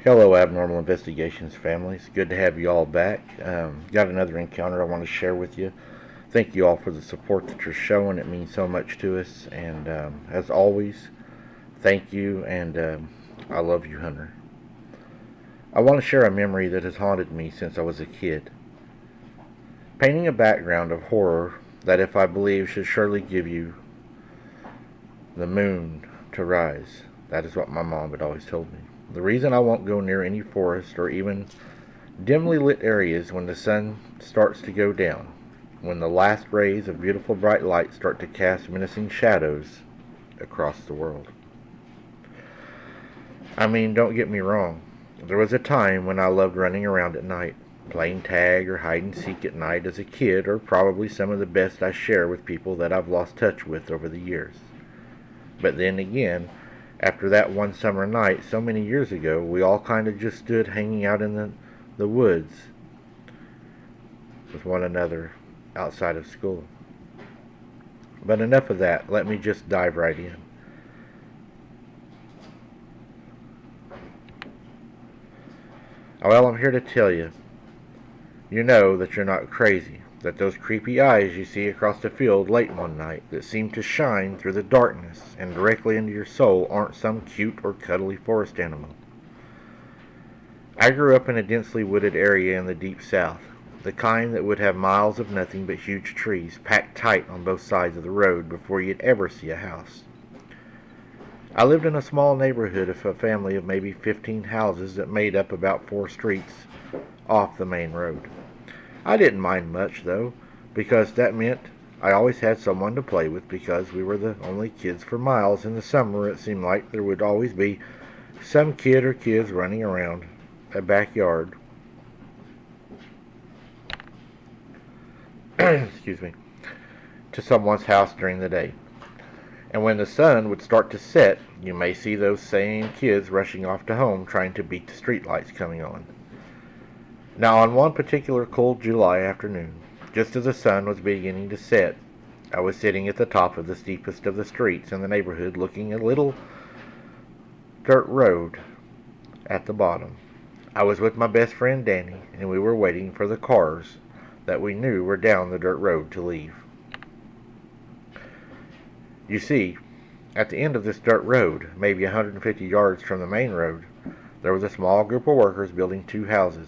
Hello, Abnormal Investigations families. Good to have you all back. Got another encounter I want to share with you. Thank you all for the support that you're showing. It means so much to us. And as always, thank you, and I love you, Hunter. I want to share a memory that has haunted me since I was a kid. Painting a background of horror that, if I believe, should surely give you the moon to rise. That is what my mom had always told me. The reason I won't go near any forest or even dimly lit areas when the sun starts to go down, when the last rays of beautiful bright light start to cast menacing shadows across the world. I mean, don't get me wrong. There was a time when I loved running around at night. Playing tag or hide and seek at night as a kid are probably some of the best I share with people that I've lost touch with over the years. But then again, after that one summer night so many years ago, we all kind of just stood hanging out in the woods with one another outside of school. But enough of that. Let me just dive right in. Well, I'm here to tell you, you know that you're not crazy, that those creepy eyes you see across the field late one night that seem to shine through the darkness and directly into your soul aren't some cute or cuddly forest animal. I grew up in a densely wooded area in the deep south, the kind that would have miles of nothing but huge trees packed tight on both sides of the road before you'd ever see a house. I lived in a small neighborhood of a family of maybe 15 houses that made up about 4 streets off the main road. I didn't mind much, though, because that meant I always had someone to play with because we were the only kids for miles. In the summer, it seemed like there would always be some kid or kids running around a backyard excuse me, to someone's house during the day. And when the sun would start to set, you may see those same kids rushing off to home trying to beat the streetlights coming on. Now, on one particular cold July afternoon, just as the sun was beginning to set, I was sitting at the top of the steepest of the streets in the neighborhood looking at a little dirt road at the bottom. I was with my best friend Danny, and we were waiting for the cars that we knew were down the dirt road to leave. You see, at the end of this dirt road, maybe 150 yards from the main road, there was a small group of workers building 2 houses.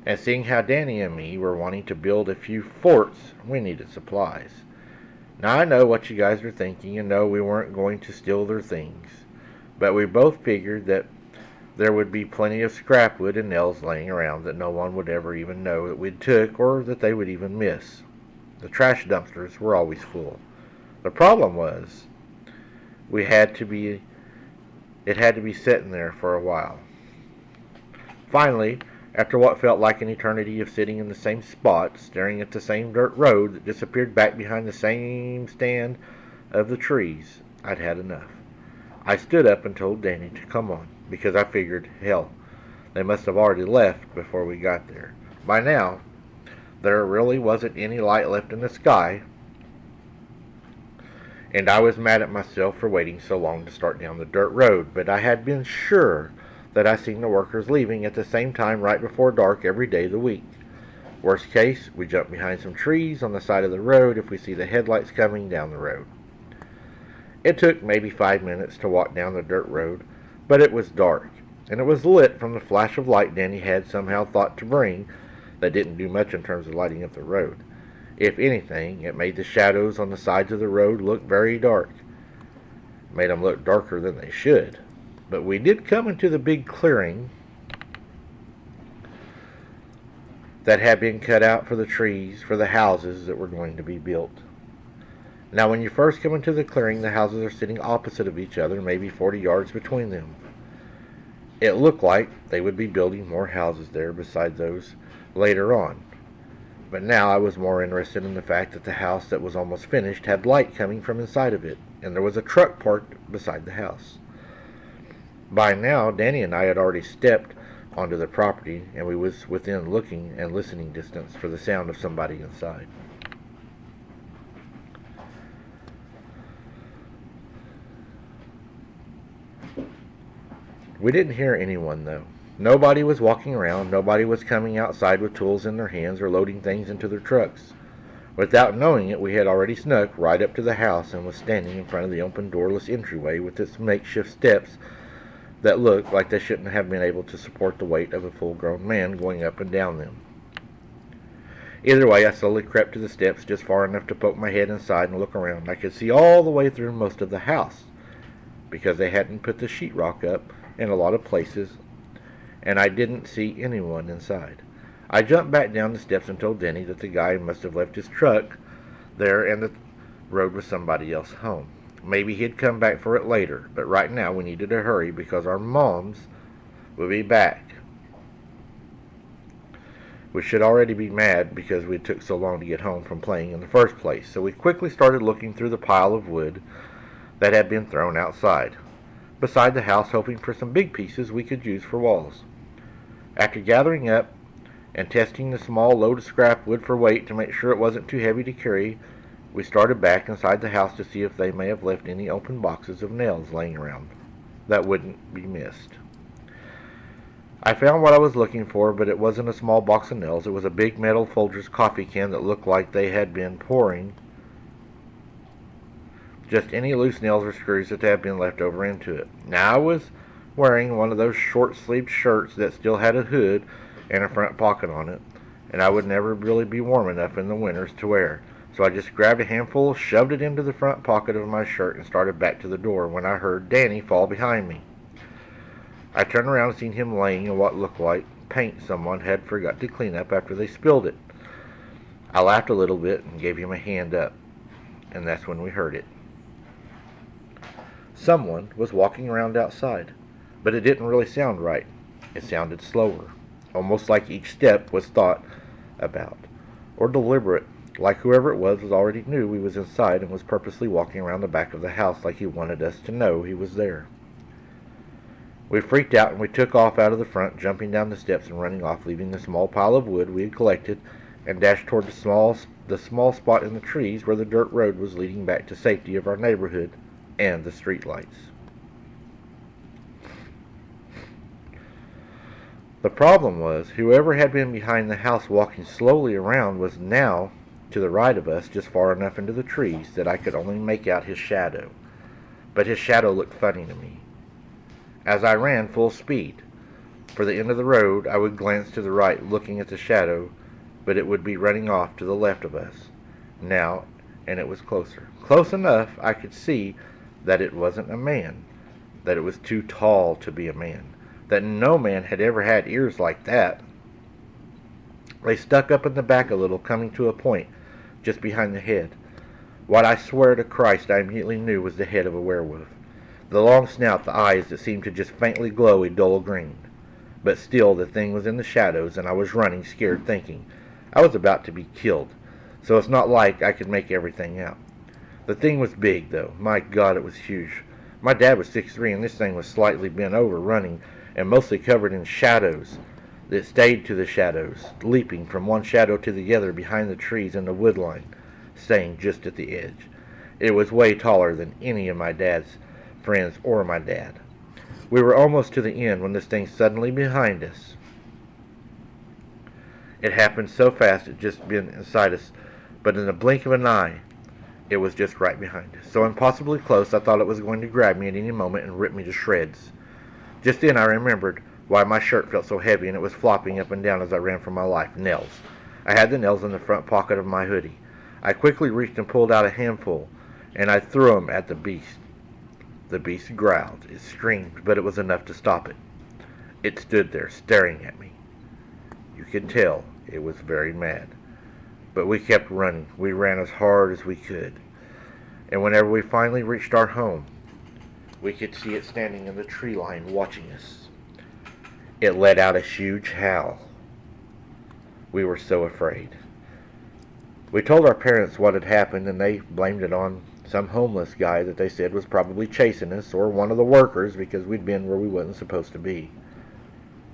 And seeing how Danny and me were wanting to build a few forts, we needed supplies. Now I know what you guys are thinking, and no, we weren't going to steal their things. But we both figured that there would be plenty of scrap wood and nails laying around that no one would ever even know that we'd took, or that they would even miss. The trash dumpsters were always full. The problem was, it had to be sitting there for a while. Finally, after what felt like an eternity of sitting in the same spot, staring at the same dirt road that disappeared back behind the same stand of the trees, I'd had enough. I stood up and told Danny to come on, because I figured, hell, they must have already left before we got there. By now, there really wasn't any light left in the sky, and I was mad at myself for waiting so long to start down the dirt road, but I had been sure that I seen the workers leaving at the same time right before dark every day of the week. Worst case, we jump behind some trees on the side of the road if we see the headlights coming down the road. It took maybe 5 minutes to walk down the dirt road, but it was dark, and it was lit from the flash of light Danny had somehow thought to bring that didn't do much in terms of lighting up the road. If anything, it made the shadows on the sides of the road look very dark. It made them look darker than they should. But we did come into the big clearing that had been cut out for the trees for the houses that were going to be built. Now, when you first come into the clearing, the houses are sitting opposite of each other, maybe 40 yards between them. It looked like they would be building more houses there besides those later on. But now I was more interested in the fact that the house that was almost finished had light coming from inside of it, and there was a truck parked beside the house. By now, Danny and I had already stepped onto the property, and we was within looking and listening distance for the sound of somebody inside. We didn't hear anyone, though. Nobody was walking around. Nobody was coming outside with tools in their hands or loading things into their trucks. Without knowing it, we had already snuck right up to the house and was standing in front of the open doorless entryway with its makeshift steps that looked like they shouldn't have been able to support the weight of a full-grown man going up and down them. Either way, I slowly crept to the steps just far enough to poke my head inside and look around. I could see all the way through most of the house because they hadn't put the sheetrock up in a lot of places, and I didn't see anyone inside. I jumped back down the steps and told Denny that the guy must have left his truck there and the road was somebody else's home. Maybe he'd come back for it later, but right now we needed to hurry because our moms would be back. We should already be mad because we took so long to get home from playing in the first place, so we quickly started looking through the pile of wood that had been thrown outside, beside the house, hoping for some big pieces we could use for walls. After gathering up and testing the small load of scrap wood for weight to make sure it wasn't too heavy to carry, we started back inside the house to see if they may have left any open boxes of nails laying around that wouldn't be missed. I found what I was looking for, but it wasn't a small box of nails. It was a big metal Folgers coffee can that looked like they had been pouring just any loose nails or screws that had been left over into it. Now I was wearing one of those short-sleeved shirts that still had a hood and a front pocket on it, and I would never really be warm enough in the winters to wear. So I just grabbed a handful, shoved it into the front pocket of my shirt, and started back to the door when I heard Danny fall behind me. I turned around and seen him laying in what looked like paint someone had forgot to clean up after they spilled it. I laughed a little bit and gave him a hand up, and that's when we heard it. Someone was walking around outside, but it didn't really sound right. It sounded slower, almost like each step was thought about or deliberate, like whoever it was already knew we was inside and was purposely walking around the back of the house like he wanted us to know he was there. We freaked out and we took off out of the front, jumping down the steps and running off, leaving the small pile of wood we had collected, and dashed toward the small spot in the trees where the dirt road was leading back to safety of our neighborhood and the street lights. The problem was, whoever had been behind the house walking slowly around was now to the right of us, just far enough into the trees that I could only make out his shadow. But his shadow looked funny to me. As I ran full speed for the end of the road, I would glance to the right, looking at the shadow, but it would be running off to the left of us now, and it was closer. Close enough I could see that it wasn't a man, that it was too tall to be a man, that no man had ever had ears like that. They stuck up in the back a little, coming to a point just behind the head. What I swear to Christ I immediately knew was the head of a werewolf. The long snout, the eyes that seemed to just faintly glow a dull green. But still the thing was in the shadows, and I was running, scared, thinking I was about to be killed, so it's not like I could make everything out. The thing was big, though. My God, it was huge. My dad was 6'3", and this thing was slightly bent over, running, and mostly covered in shadows that stayed to the shadows, leaping from one shadow to the other behind the trees and the wood line, staying just at the edge. It was way taller than any of my dad's friends or my dad. We were almost to the end when this thing suddenly behind us. It happened so fast it just been inside us, but in the blink of an eye, it was just right behind us. So impossibly close, I thought it was going to grab me at any moment and rip me to shreds. Just then I remembered why my shirt felt so heavy, and it was flopping up and down as I ran for my life. Nails. I had the nails in the front pocket of my hoodie. I quickly reached and pulled out a handful, and I threw them at the beast. The beast growled. It screamed, but it was enough to stop it. It stood there, staring at me. You could tell it was very mad. But we kept running. We ran as hard as we could. And whenever we finally reached our home, we could see it standing in the tree line watching us. It let out a huge howl. We were so afraid. We told our parents what had happened, and they blamed it on some homeless guy that they said was probably chasing us, or one of the workers, because we'd been where we wasn't supposed to be.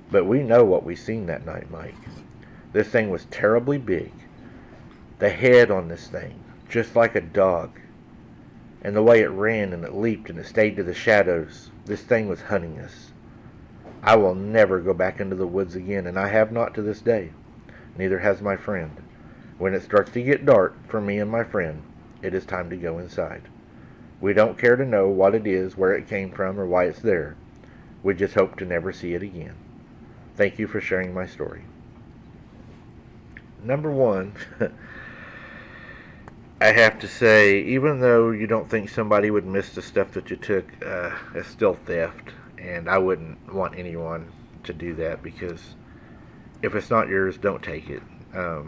But we know what we seen that night, Mike. This thing was terribly big. The head on this thing, just like a dog. And the way it ran and it leaped and it stayed to the shadows. This thing was hunting us. I will never go back into the woods again, and I have not to this day. Neither has my friend. When it starts to get dark for me and my friend, it is time to go inside. We don't care to know what it is, where it came from, or why it's there. We just hope to never see it again. Thank you for sharing my story. Number one, I have to say, even though you don't think somebody would miss the stuff that you took, it's still theft, and I wouldn't want anyone to do that, because if it's not yours, don't take it. A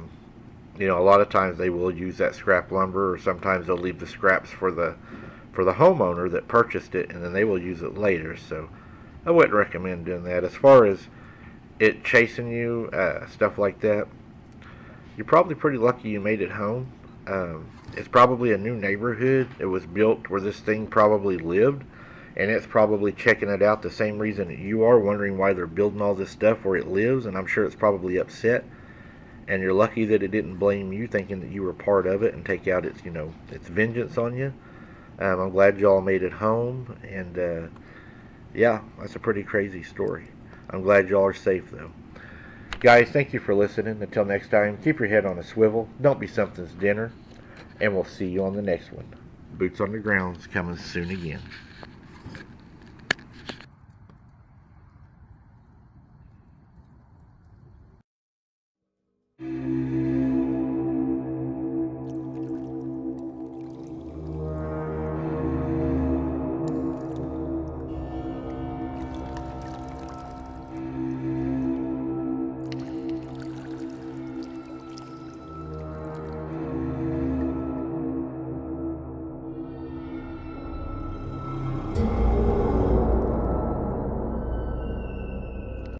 lot of times they will use that scrap lumber, or sometimes they'll leave the scraps for the homeowner that purchased it, and then they will use it later. So I wouldn't recommend doing that. As far as it chasing you, stuff like that, you're probably pretty lucky you made it home. It's probably a new neighborhood. It was built where this thing probably lived, and it's probably checking it out the same reason that you are, wondering why they're building all this stuff where it lives, and I'm sure it's probably upset. And you're lucky that it didn't blame you, thinking that you were part of it and take out its vengeance on you. I'm glad y'all made it home, and yeah, that's a pretty crazy story. I'm glad y'all are safe though. Guys, thank you for listening. Until next time, keep your head on a swivel. Don't be something's dinner. And we'll see you on the next one. Boots on the ground's coming soon again.